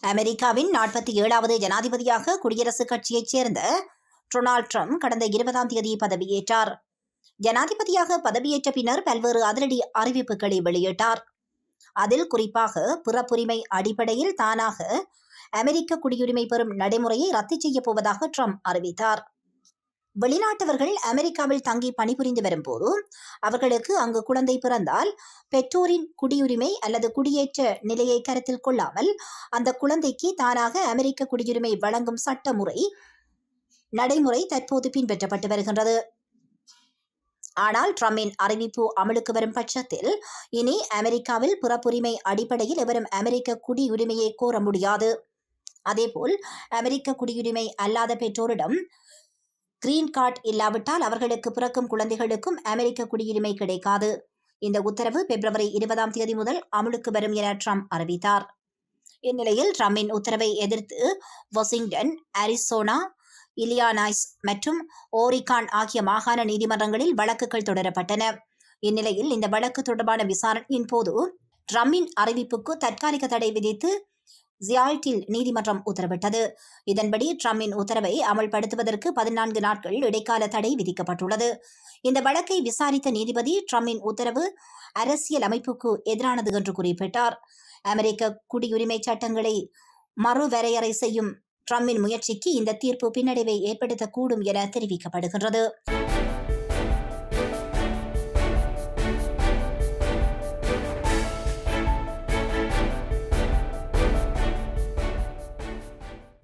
அமெரிக்காவின் 47வது ஜனாதிபதியாக குடியரசுக் கட்சியைச் சேர்ந்த டொனால்ட் ட்ரம்ப் கடந்த 20ஆம் தேதி பதவியேற்றார். ஜனாதிபதியாக பதவியேற்ற பின்னர் பல்வேறு அதிரடி அறிவிப்புகளை வெளியிட்டார். அதில் குறிப்பாக பிறப்புரிமை அடிப்படையில் தானாக அமெரிக்க குடியுரிமை பெறும் நடைமுறையை ரத்து செய்யப் போவதாக ட்ரம்ப் அறிவித்தார். வெளிநாட்டவர்கள் அமெரிக்காவில் தங்கி பணிபுரிந்து வரும்போது அவர்களுக்கு அங்கு குழந்தை பிறந்தால் பெற்றோரின் குடியுரிமை அல்லது குடியேற்ற நிலையை கருத்தில் கொள்ளாமல் அந்த குழந்தைக்கு தானாக அமெரிக்க குடியுரிமை வழங்கும் நடைமுறை தற்போது பின்பற்றப்பட்டு வருகின்றது. ஆனால் ட்ரம்பின் அறிவிப்பு அமலுக்கு வரும் பட்சத்தில் இனி அமெரிக்காவில் பிறப்புரிமை அடிப்படையில் எவரும் அமெரிக்க குடியுரிமையை கோர முடியாது. அதேபோல் அமெரிக்க குடியுரிமை அல்லாத பெற்றோரிடம் கிரீன் கார்டு இல்லாவிட்டால் அவர்களுக்கு பிறக்கும் குழந்தைகளுக்கும் அமெரிக்க குடியுரிமை கிடைக்காது. இந்த உத்தரவு பிப்ரவரி 20ஆம் தேதி முதல் அமலுக்கு வரும் என ட்ரம்ப் அறிவித்தார். இந்நிலையில் ட்ரம்பின் உத்தரவை எதிர்த்து வாஷிங்டன், அரிசோனா, இல்லினாய்ஸ் மற்றும் ஓரிகான் ஆகிய மாகாண நீதிமன்றங்களில் வழக்குகள் தொடரப்பட்டன. இந்நிலையில் இந்த வழக்கு தொடர்பான விசாரணையின் போது ட்ரம்பின் அறிவிப்புக்கு தற்காலிக தடை விதித்து சியாட்டில் நீதிமன்றம் உத்தரவிட்டது. இதன்படி ட்ரம்பின் உத்தரவை அமல்படுத்துவதற்கு 14 நாட்கள் இடைக்கால தடை விதிக்கப்பட்டுள்ளது. இந்த வழக்கை விசாரித்த நீதிபதி ட்ரம்பின் உத்தரவு அரசியல் அமைப்புக்கு எதிரானது என்று குறிப்பிட்டார். அமெரிக்க குடியுரிமை சட்டங்களை மறுவரையறை செய்யும் ட்ரம்பின் முயற்சிக்கு இந்த தீர்ப்பு பின்னடைவை ஏற்படுத்தக்கூடும் என தெரிவிக்கப்படுகின்றது.